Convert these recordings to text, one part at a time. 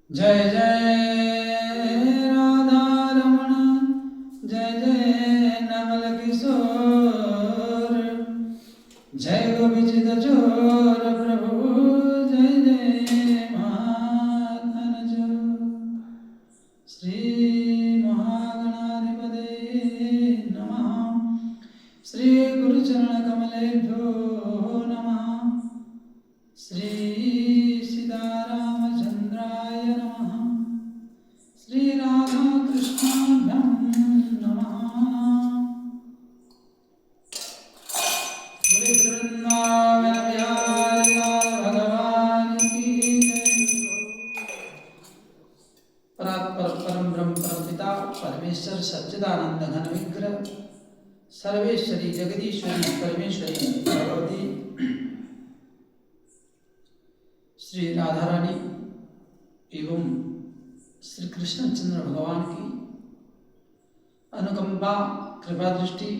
जय जय राधा रमण, जय जय नवल किशोर, जय गोविचित चोर प्रभु, जय जय महाधन जो। श्री महागणाधिपते नमः। श्री गुरुचरण कमलेभ्यो नमः। श्री सीतारामचंद्राय नमः। श्री राधा कृष्णाभ्यां नमः। बोले वृंदावन बिहारी लाल भगवान की जय। परात्पर परम ब्रह्म परमपिता परमेश्वर सच्चिदानंद घन विग्रह सर्वेश्वरी जगदीश्वरी परमेश्वरी भगवती श्री राधा रानी एवं श्री कृष्णचंद्र भगवान की अनुकंपा कृपा दृष्टि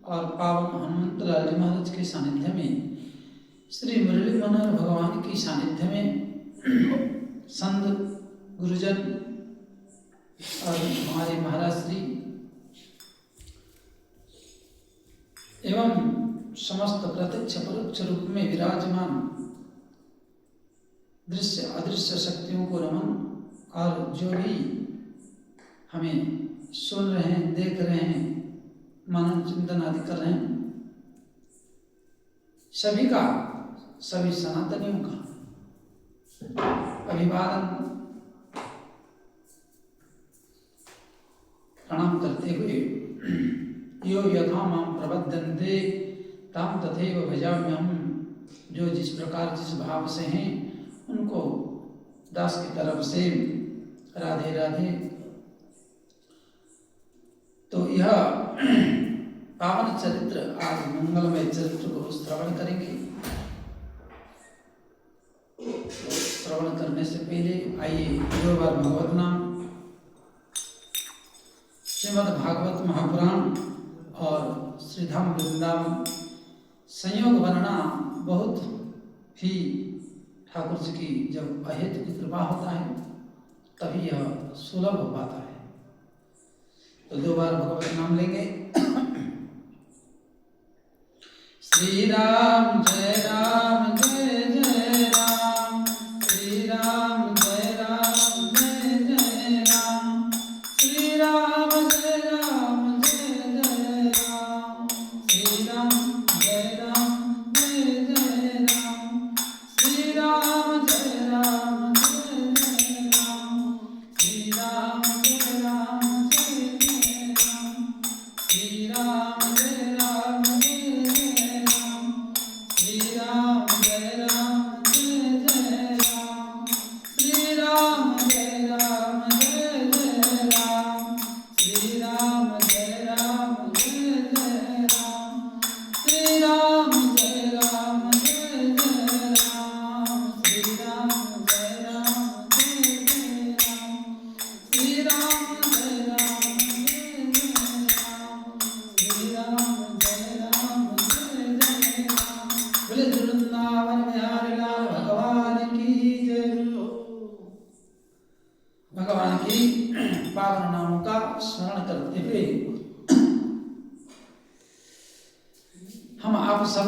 और पावन हनुमंत लाल जी महाराज के सानिध्य में, श्री मुरली मनोहर भगवान की सानिध्य में संत गुरुजन और हमारे महाराज श्री एवं समस्त प्रत्यक्ष परोक्ष रूप में विराजमान दृश्य अदृश्य शक्तियों को नमन। और जो भी हमें सुन रहे हैं, देख रहे हैं, मनन चिंतन आदि कर रहे हैं, सभी का, सभी सनातनियों का अभिवादन प्रणाम करते हुए, यो यथा माम प्रबद्धन्ते ताम तथैव भजाम्यहम्। जो जिस प्रकार जिस भाव से हैं उनको दास की तरफ से राधे राधे। तो यह पावन चरित्र, आज मंगलमय चरित्र को श्रवण करेंगे। श्रवण करने से पहले आइए दो बार भगवत नाम, श्रीमद् भागवत महापुराण और श्रीधाम वृंदावन संयोग बनना बहुत ही ठाकुर जी की जब अहेतु की कृपा होता है तभी यह सुलभ हो पाता है। तो दो बार भगवत नाम लेंगे। श्री राम जय राम जय जय राम, श्री राम जय राम जय जय राम, श्री राम जय राम जय जय राम, श्री राम जय राम जय जय राम, श्री राम जय राम जय जय राम, श्री राम जय राम जय जय राम, श्री राम जय राम जय जय राम, श्री राम जय राम जय जय राम, श्री राम जय राम जय जय राम, श्री राम जय राम जय जय राम, श्री राम जय राम जय जय राम, श्री राम जय राम जय जय राम, श्री राम जय राम जय जय राम, श्री राम जय राम जय जय राम। बोले वृंदावन बिहारी लाल भगवान की जय। भगवान की पावन नामों का स्मरण करते हुए हम आप सब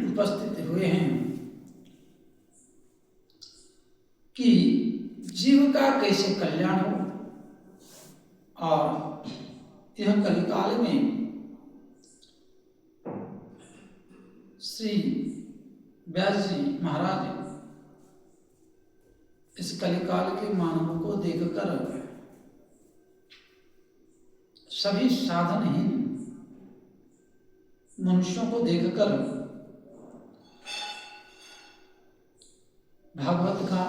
उपस्थित हुए हैं कि जीव का कैसे कल्याण हो। और यह कलिकाल में श्री व्यास जी महाराज इस कलिकाल के मानवों को देखकर सभी साधनहीन मनुष्यों को देखकर भागवत का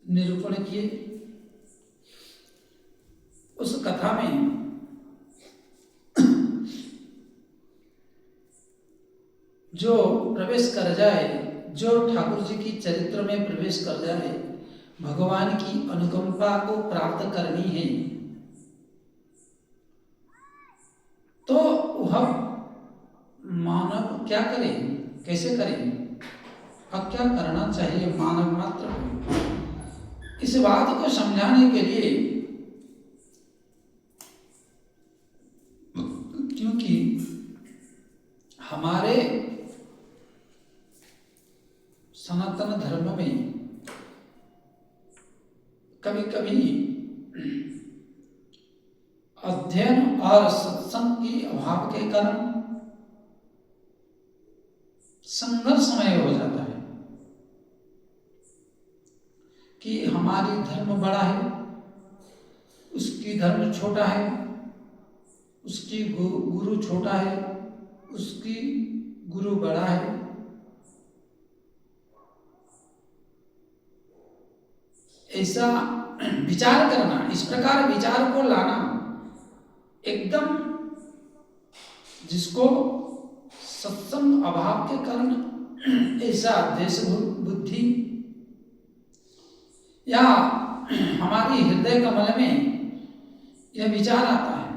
निरूपण किए। उस कथा में जो प्रवेश कर जाए, जो ठाकुर जी की चरित्र में प्रवेश कर जाए, भगवान की अनुकंपा को प्राप्त करनी है, तो वह मानव क्या करे, कैसे करे? अब क्या करना चाहिए मानव मात्र को। इस बात को समझाने के लिए, क्योंकि हमारे सनातन धर्म में कभी कभी अध्ययन और सत्संग की अभाव के कारण संघर्षमय हो जाता है कि हमारी धर्म बड़ा है, उसकी धर्म छोटा है, उसकी गुरु छोटा है, उसकी गुरु बड़ा है। ऐसा विचार करना, इस प्रकार विचार को लाना एकदम, जिसको सत्संग अभाव के कारण ऐसा देश बुद्धि या हमारी हृदय कमल में यह विचार आता है,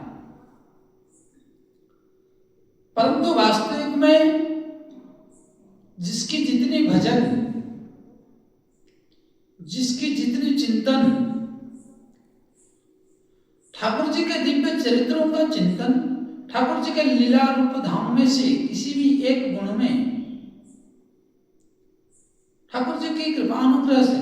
परंतु वास्तविक में जिसकी जितनी भजन, जिसकी जितनी चिंतन, ठाकुर जी के दिव्य चरित्रों का चिंतन, ठाकुर जी के लीला रूप धाम में से किसी भी एक गुण में ठाकुर जी की कृपानुग्रह से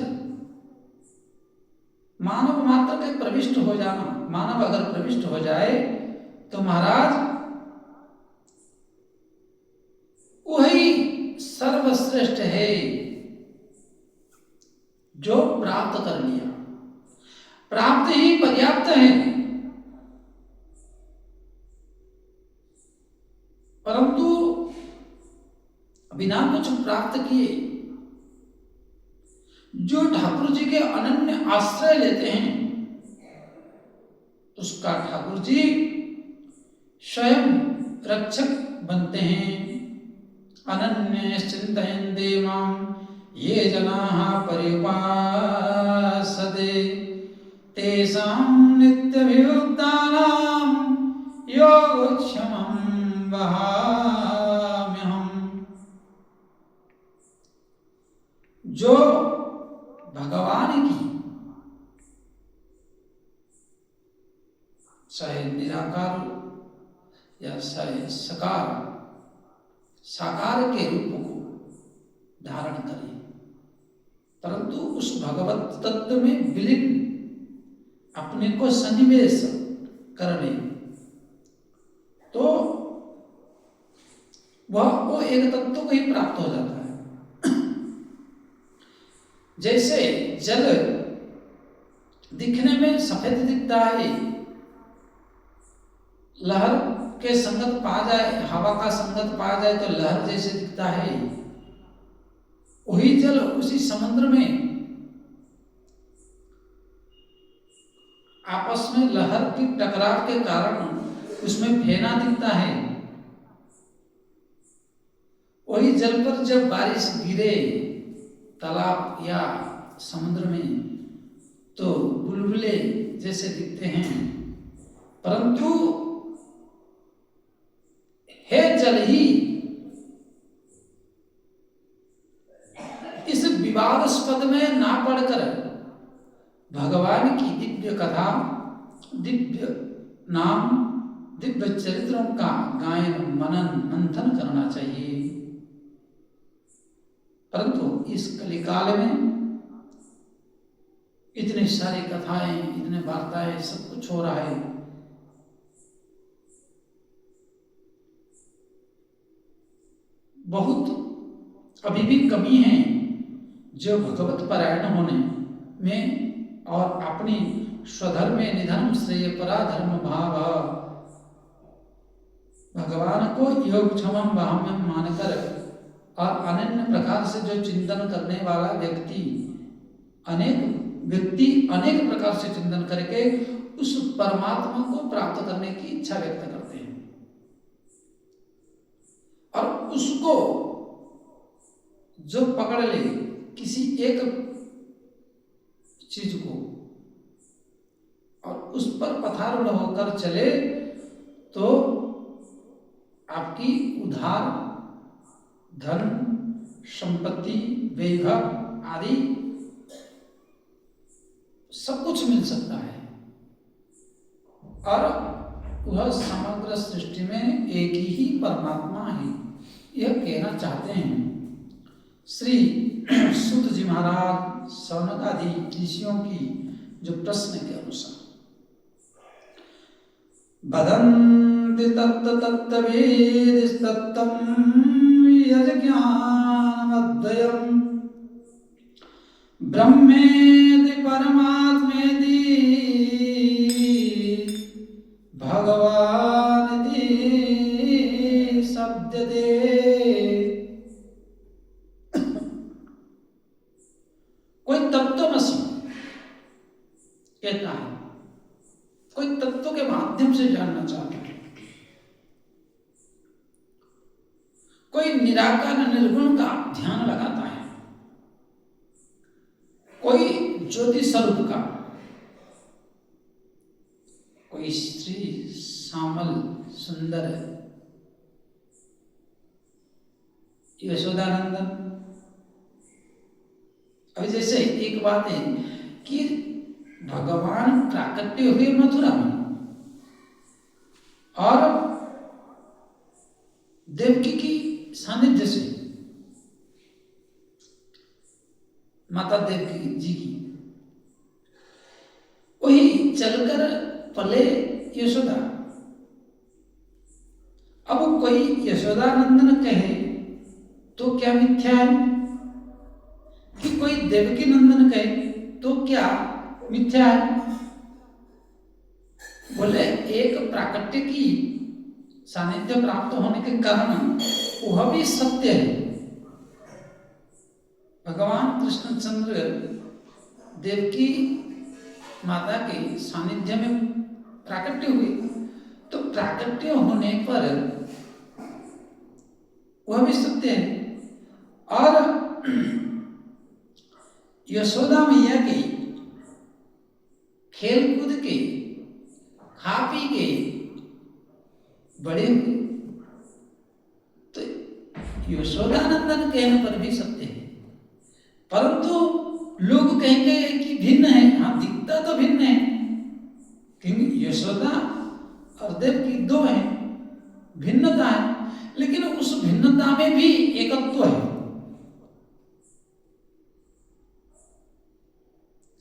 मानव मात्र के प्रविष्ट हो जाना, मानव अगर प्रविष्ट हो जाए तो महाराज वही सर्वश्रेष्ठ है जो प्राप्त कर लिया। प्राप्त ही पर्याप्त है, परंतु बिना कुछ प्राप्त किए जो ठाकुर जी के अनन्य आश्रय लेते हैं, उसका ठाकुर जी स्वयं रक्षक बनते हैं। अनन्य चिंतयन्ते मां ये जनाः पर्युपासते तेषां नित्यभियुक्तानां योगक्षेमं वहाम्यहम्। जो भगवान की चाहे निराकार या चाहे साकार के रूप को धारण करे, परंतु उस भगवत तत्व में विलीन अपने को सन्निवेश कर ले तो वो एक तत्व को ही प्राप्त हो जाता है। जैसे जल दिखने में सफेद दिखता है, लहर के संगत पा जाए, हवा का संगत पा जाए तो लहर जैसे दिखता है, वही जल उसी समुद्र में आपस में लहर की टकराव के कारण उसमें फेना दिखता है। वही जल पर जब बारिश गिरे तालाब या समुद्र में तो बुलबुले जैसे दिखते हैं, परंतु हे जल ही इस विवादास्पद में ना पड़कर भगवान की दिव्य कथा, दिव्य नाम, दिव्य चरित्रों का गायन मनन मंथन करना चाहिए। परंतु इस कलिकाल में इतनी सारी कथाएं, इतने वार्ताएं, सब कुछ हो रहा है, बहुत अभी भी कमी है जो भगवत परायण होने में और अपनी स्वधर्म में निधन श्रेय पराधर्म भाव भगवान को योगक्षेमं वहाम्यहम् मानकर और अनन्य प्रकार से जो चिंतन करने वाला व्यक्ति अनेक प्रकार से चिंतन करके उस परमात्मा को प्राप्त करने की इच्छा व्यक्त करते हैं और उसको जो पकड़ ले किसी एक चीज को और उस पर पथारूढ़ होकर चले तो आपकी उधार धन संपत्ति, वैभव आदि सब कुछ मिल सकता है, और वह समग्र सृष्टि में एक ही परमात्मा है, यह कहना चाहते हैं श्री सूत जी महाराज सौनक आदि ऋषियों की जो प्रश्न के अनुसार। वदन्ति तत्त तत्तवेदिस्तत्तं यज्ञानमद्वयम् ब्रह्मेति परमात्मेति भगवानिति शब्दते। कोई तत्वमसि कहता है, कोई तत्व के माध्यम से जानना चाहता है, कोई निराकार निर्गुण का ध्यान लगाता है, कोई ज्योति स्वरूप का, कोई श्री श्यामल सुंदर यशोदानंदन। अभी जैसे एक बात है कि भगवान प्राकट्य हुए मथुरा में और देवकी की सानिध्य से, माता देवकी जी की, वही चलकर पले यशोदा। अब कोई यशोदानंदन कहे तो क्या मिथ्या है, कि कोई देवकी नंदन कहे तो क्या मिथ्या है? बोले एक प्राकट्य की सानिध्य प्राप्त होने के कारण वह भी सत्य है। भगवान कृष्णचंद्र देवकी माता के सानिध्य में प्राकट्य हुए, तो प्राकट्य होने पर वह भी सत्य है। और यशोदा मैया के खेल कूद के, खा पी के बड़े हुए, तो यशोदानंदन कहने पर भी सत्य है। परंतु लोग कहेंगे कि भिन्न है। हाँ, दिखता तो भिन्न है, क्योंकि यशोदा और देवकी दो हैं, भिन्नता है, लेकिन उस भिन्नता में भी एकत्व है।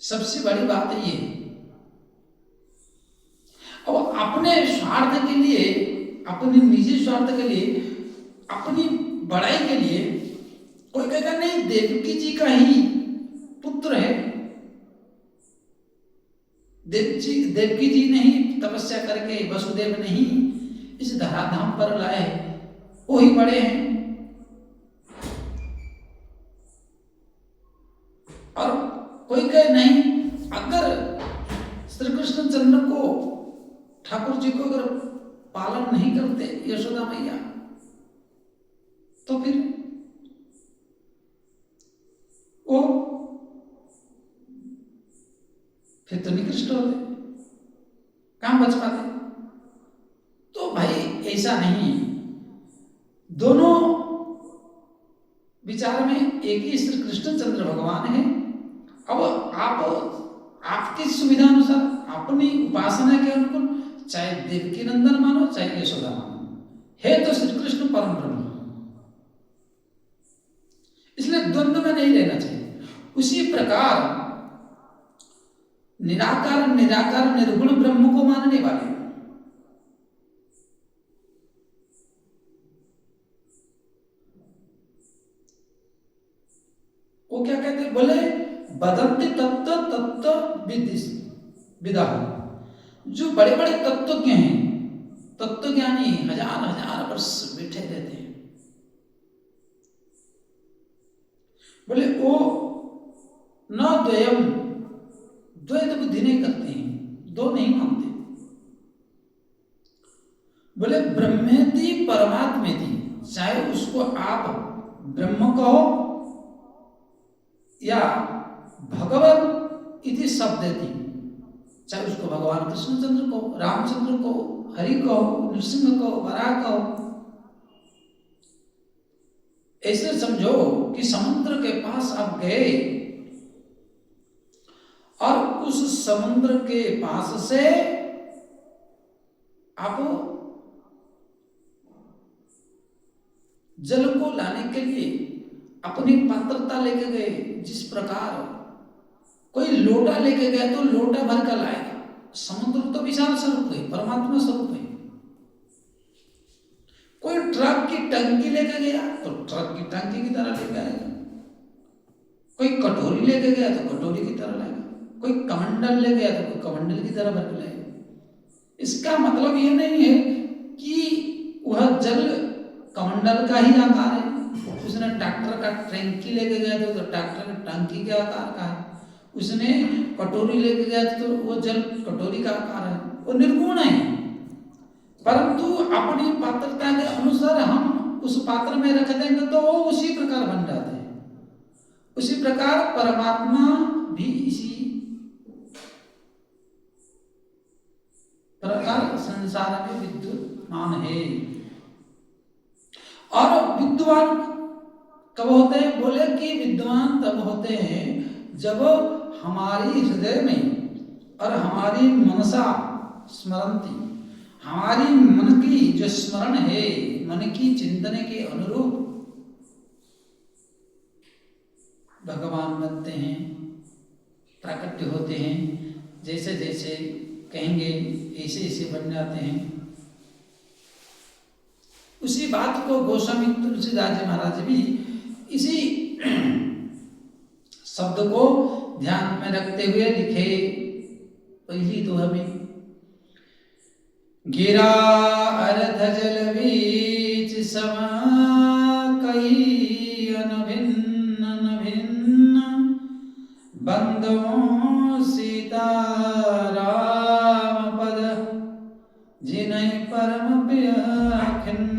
सबसे बड़ी बात ये है। अब अपने स्वार्थ के लिए, अपने निजी स्वार्थ के लिए, अपनी बड़ाई के लिए कोई कहेगा नहीं देवकी जी का ही पुत्र है, देवकी जी ने ही तपस्या करके वसुदेव ने ही इस धराधाम पर लाए, वो ही बड़े हैं। और कोई कहे नहीं, अगर श्री कृष्ण चंद्र को, ठाकुर जी को अगर पालन नहीं करते यशोदा मैया, तो फिर वो फिर तो निकृष्ट होते, कहां बच पाते। तो भाई ऐसा नहीं, दोनों विचार में एक ही श्री कृष्णचंद्र भगवान है। अब आप आपकी सुविधा अनुसार, अपनी उपासना के अनुकूल, चाहे देवकी नंदन मानो चाहे यशोदा मानो, है तो श्री कृष्ण परम ब्रह्म। इसलिए द्वंद्व में नहीं रहना चाहिए। उसी प्रकार निराकार निर्गुण ब्रह्म को मानने वाले वो क्या कहते हैं, बोले वदन्ति तत्व विदा। जो बड़े बड़े तत्वज्ञ हैं, तत्वज्ञानी हजार वर्ष बैठे रहते हैं, बोले वो न द्वयम, द्वैत बुद्धि नहीं करते हैं, दो नहीं मानते। बोले ब्रह्मेति परमात्मेति, चाहे उसको आप ब्रह्म कहो या भगवत इति शब्देति, चाहे उसको भगवान कृष्णचंद्र को, रामचंद्र को, हरि को, नृसिंह को, वराह को, ऐसे समझो कि समुद्र के पास आप गए और उस समुद्र के पास से आप जल को लाने के लिए अपनी पात्रता लेके गए। जिस प्रकार कोई लोटा लेके गया तो लोटा भर कर लाएगा, समुद्र तो विशाल स्वरूप है, परमात्मा स्वरूप है। कोई ट्रक की टंकी लेके गया तो ट्रक की टंकी की तरह लेके आएगा, कोई कटोरी लेके गया तो कटोरी की तरह लाएगा, कोई कमंडल ले गया तो कोई कमंडल की तरह भर लाएगा। इसका मतलब ये नहीं है कि वह जल कमंडल का ही आकार है। उसने ट्रैक्टर का टंकी लेके गया तो ट्रैक्टर का टंकी के आकार का है। उसने कटोरी लेके गया तो वो जल कटोरी का आकार है, वो निर्गुण है। परंतु अपनी पात्रता के अनुसार हम उस पात्र में रख देंगे तो वो उसी प्रकार बन जाते हैं। उसी प्रकार परमात्मा भी इसी प्रकार संसार में विद्यमान है। और विद्वान कब होते हैं? बोले कि विद्वान तब होते हैं जब हमारी हृदय में और हमारी मनसा स्मरणती, हमारी मन की जो स्मरण है, मन की चिंतन के अनुरूप भगवान बनते हैं, प्राकट्य होते हैं। जैसे जैसे कहेंगे ऐसे ऐसे बन जाते हैं। उसी बात को गोस्वामी तुलसीदास जी महाराज भी इसी शब्द को ध्यान में रखते हुए लिखे। पहली दोहा में गिरा अर्ध जल बीच सम कई अनभिन्न अनभिन्न बंदो सीता राम पद जिनहि परम प्रिय खिन्न।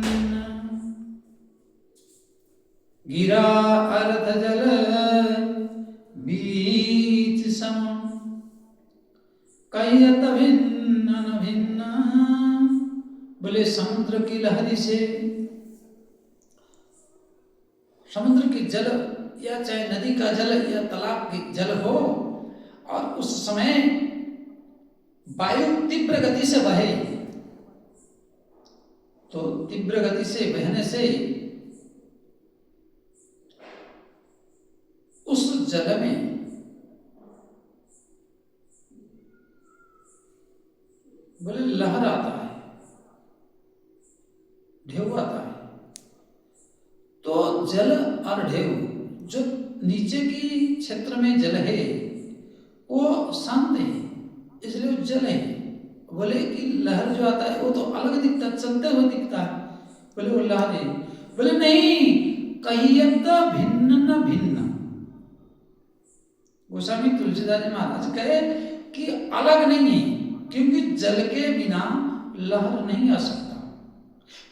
गिरा अर्ध जल बीच सम कई अभिन्न अभिन्न। बोले समुद्र की लहरी से, समुद्र की जल या चाहे नदी का जल या तालाब की जल हो, और उस समय वायु तीव्र गति से बहे, तो तीव्र गति से बहने से उस जल में बोले लहर आता है, ढेउ आता है। तो जल और ढेउ जो नीचे की क्षेत्र में जल है वो शांत है, इसलिए जल है। बोले कि लहर जो आता है वो तो अलग दिखता, चलते हुए दिखता है, बोले वो लहर है। बोले नहीं, कहियत भिन्न न भिन्न। गोस्वामी तुलसीदास जी महाराज कहे कि अलग नहीं है, क्योंकि जल के बिना लहर नहीं आ सकता।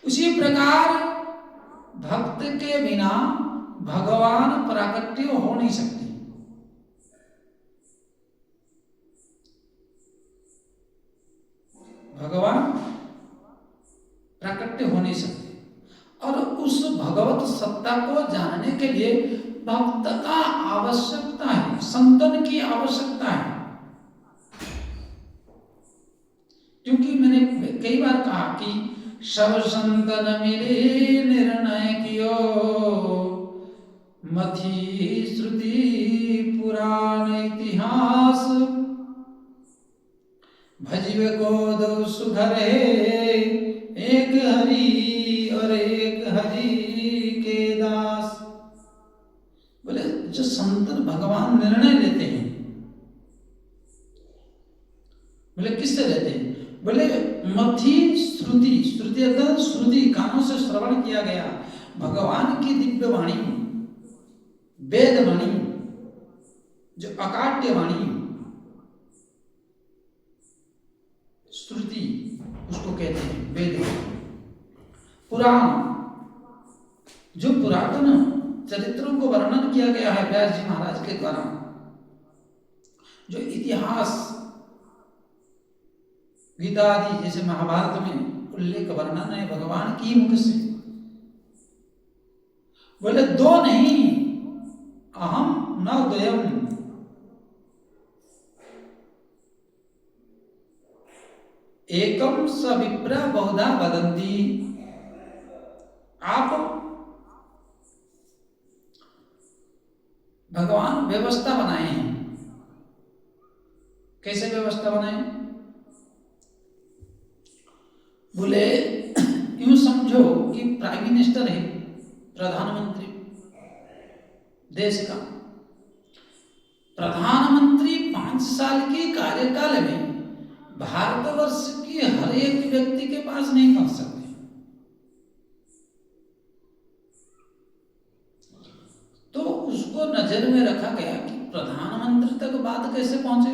उसी प्रकार भक्त के बिना भगवान प्राकट्य हो नहीं सकते। भगवान प्राकट्य हो नहीं सकते। और उस भगवत सत्ता को जानने के लिए भक्त का आवश्यकता है, संतन की आवश्यकता है। क्योंकि मैंने कई बार कहा कि सब संतन मिले निर्णय कियो, मथी श्रुति पुराण इतिहास, भजिवे को दो सुधरे, एक हरि और एक हरि के दास। बोले जो संतन भगवान निर्णय लेते हैं, बोले किससे लेते हैं? बोले मथी श्रुति, श्रुति अर्थात श्रुति, कानों से श्रवण किया गया भगवान की दिव्य वाणी, वेद वाणी, जो अकाट्य वाणी, श्रुति उसको कहते हैं, वेद। पुराण, जो पुरातन चरित्रों को वर्णन किया गया है व्यास जी महाराज के द्वारा, जो इतिहास गीता आदि जैसे महाभारत में उल्लेख वर्णन है भगवान की मुख से, बोले दो नहीं, अहम न द्वयम, एकम स विप्र बहुधा वदंती। आप भगवान व्यवस्था बनाए हैं। कैसे व्यवस्था बनाए? बोले यूं समझो कि प्राइम मिनिस्टर है, प्रधानमंत्री देश का। प्रधानमंत्री 5 साल के कार्यकाल में भारतवर्ष की हर एक व्यक्ति के पास नहीं पहुंच सकते। तो उसको नजर में रखा गया कि प्रधानमंत्री तक बात कैसे पहुंचे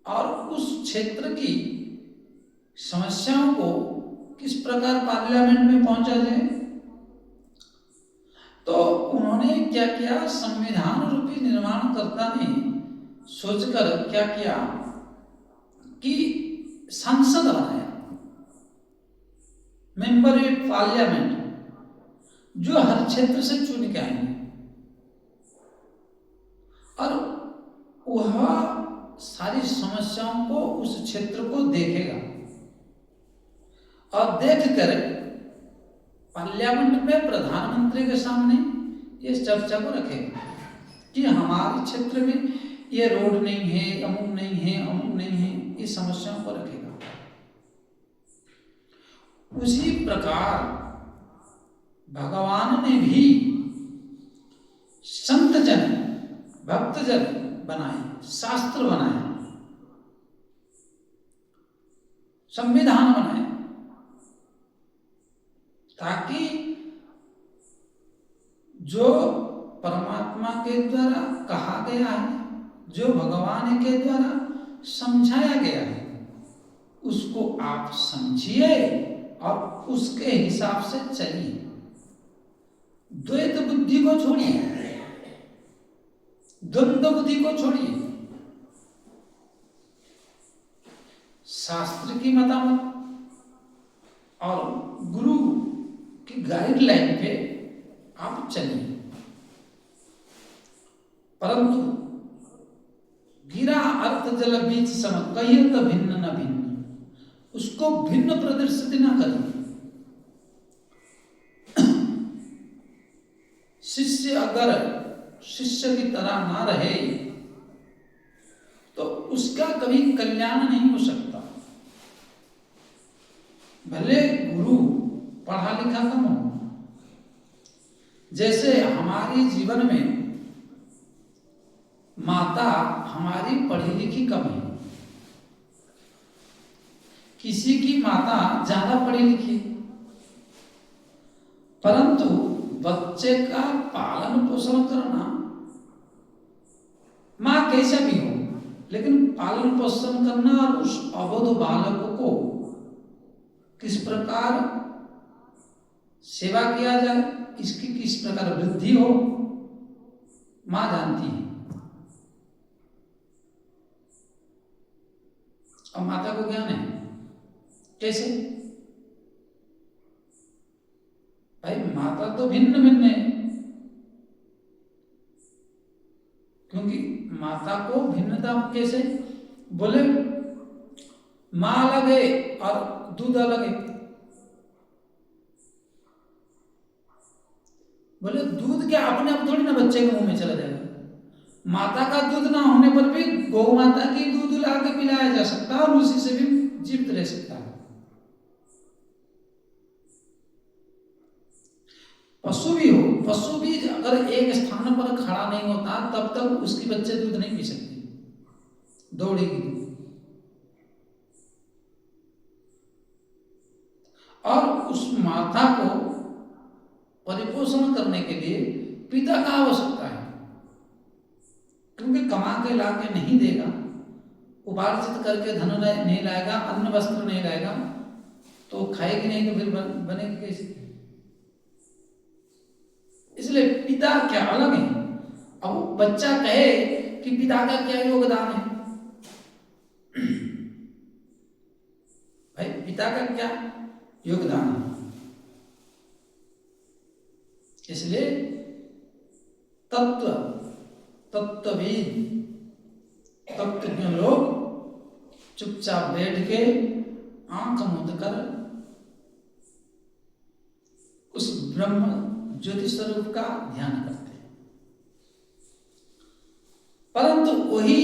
और उस क्षेत्र की समस्याओं को किस प्रकार पार्लियामेंट में पहुंचा जाए। तो उन्होंने क्या किया, संविधान रूपी निर्माणकर्ता ने सोचकर क्या किया कि संसद बनाया, मेंबर ऑफ पार्लियामेंट, जो हर क्षेत्र से चुन के आएंगे और वह सारी समस्याओं को उस क्षेत्र को देखेगा और देखकर पार्लियामेंट में प्रधानमंत्री के सामने ये चर्चा को रखेगा कि हमारे क्षेत्र में ये रोड नहीं है, अमुक नहीं है, अमुक नहीं है, इस समस्याओं को रखेगा। उसी प्रकार भगवान ने भी संत जन, भक्त जन बनाए, शास्त्र बनाए, संविधान बनाए, ताकि जो परमात्मा के द्वारा कहा गया है, जो भगवान के द्वारा समझाया गया है, उसको आप समझिए और उसके हिसाब से चलिए। द्वैत बुद्धि को छोड़िए, द्वंद्व बुद्धि को छोड़िए, शास्त्र की मतामत और गुरु की गाइडलाइन पे आप चलिए। परंतु गिरा अर्थ जल बीच सम, कहिए तो भिन्न न भिन्न, उसको भिन्न प्रदर्शित न करिए। शिष्य अगर शिष्य की तरह ना रहे तो उसका कभी कल्याण नहीं हो सकता। भले गुरु पढ़ा लिखा कम हो, जैसे हमारे जीवन में माता हमारी पढ़ी लिखी कम है, किसी की माता ज्यादा पढ़ी लिखी, परंतु बच्चे का पालन पोषण करना, मां कैसा भी हो, लेकिन पालन पोषण करना और उस अबोध बालक को किस प्रकार सेवा किया जाए, इसकी किस प्रकार वृद्धि हो, मां जानती है। और माता को ज्ञान है कैसे? भाई माता तो भिन्न भिन्न है, क्योंकि माता को भिन्नता कैसे? बोले मां अलग है और दूध अलग है। बोले दूध क्या अपने आप थोड़ी ना बच्चे के मुंह में चला जाएगा। माता का दूध ना होने पर भी गौ माता की दूध ला के पिलाया जा सकता है और उसी से भी जीवित रह सकता है। पशु भी हो, पशु भी अगर एक स्थान पर खड़ा नहीं होता तब तक उसकी बच्चे दूध नहीं पी सकती, दौड़ेगी दूध। और उस माता को परिपोषण करने के लिए पिता का आवश्यकता है, क्योंकि कमा के ला के नहीं देगा, उपार्जित करके धन नहीं लाएगा, अन्न वस्त्र नहीं लाएगा, तो खाएगी नहीं तो फिर बनेगी कैसे? इसलिए पिता क्या अलग है। अब बच्चा कहे कि पिता का क्या योगदान है, भाई पिता का क्या योगदान है? इसलिए तत्वविद तत्वज्ञ लोग चुपचाप बैठ के आंख मूंद कर उस ब्रह्म ज्योति स्वरूप का ध्यान करते हैं। परंतु वही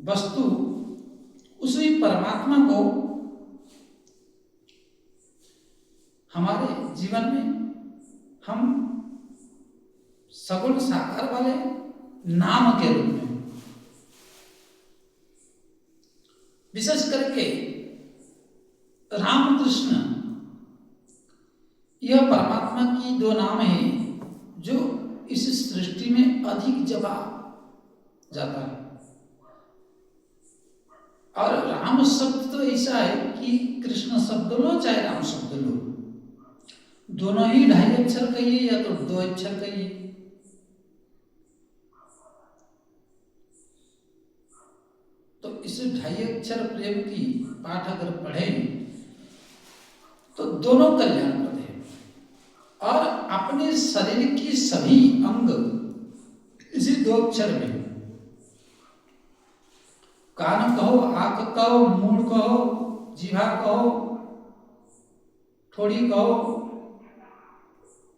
वस्तु उसी परमात्मा को हमारे जीवन में हम सगुण साकार वाले नाम के रूप में, विशेष करके रामकृष्ण, यह परमात्मा की दो नाम है जो इस सृष्टि में अधिक जपा जाता है। और राम शब्द तो ऐसा है कि कृष्ण शब्द लो चाहे राम शब्द लो, दोनों ही 2.5 अक्षर कहिए या तो 2 अक्षर कहिए। तो इस 2.5 अक्षर प्रेम की पाठ अगर पढ़ें तो दोनों कल्याणप्रद है। और अपने शरीर की सभी अंग इसी 2 अक्षर में, कान कहो, आंख कहो, मूड कहो, जीवा कहो, ठोड़ी कहो,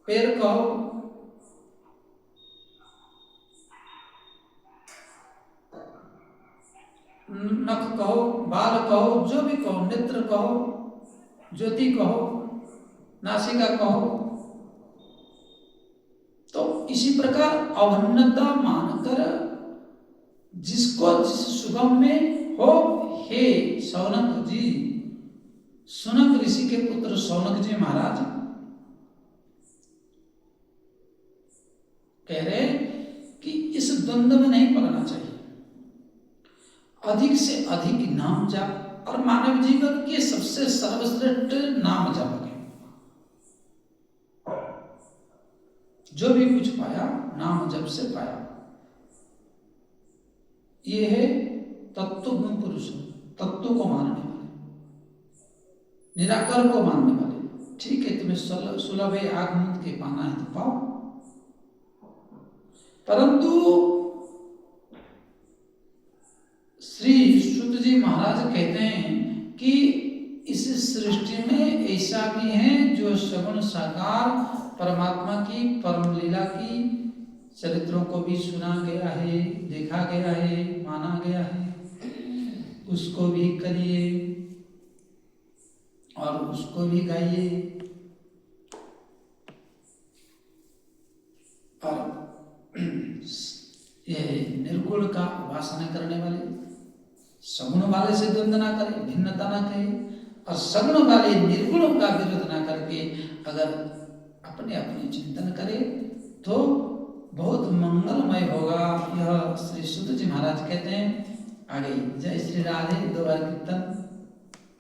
पैर कहो, नख कहो, बाल कहो, जो भी कहो, नेत्र कहो, ज्योति कहो, नासिका कहो, तो इसी प्रकार अवन्नता मानकर जिसको जिस सुगम में हो, हे शौनक जी, सुनक ऋषि के पुत्र शौनक जी महाराज कह रहे कि इस द्वंद्व में नहीं पड़ना चाहिए, अधिक से अधिक नाम जप, और मानव जीवन के सबसे सर्वश्रेष्ठ नाम जप है। जो भी कुछ पाया नाम जप से पाया। ये है तत्वज्ञ पुरुष, तत्व को मानने वाले, निराकार को मानने वाले। ठीक है, तुम्हें सुलभ है, आग मूंद के पाना है तो पाओ, परंतु श्री सूत जी महाराज कहते हैं कि इस सृष्टि में ऐसा भी है जो सगुण साकार परमात्मा की परम लीला की चरित्रों को भी सुना गया है, देखा गया है, माना गया है, उसको भी करिए और उसको भी गाइए। और यह निर्गुण का उपासना करने वाले, सगुण वाले से द्वंद्व ना करे, भिन्नता ना कहे, और सगुण वाले निर्गुण का विरोध ना करके अगर अपने अपने चिंतन करे तो बहुत मंगलमय होगा। यह श्री सूत जी महाराज कहते हैं। आगे जय श्री राधे, 2 बार कीर्तन।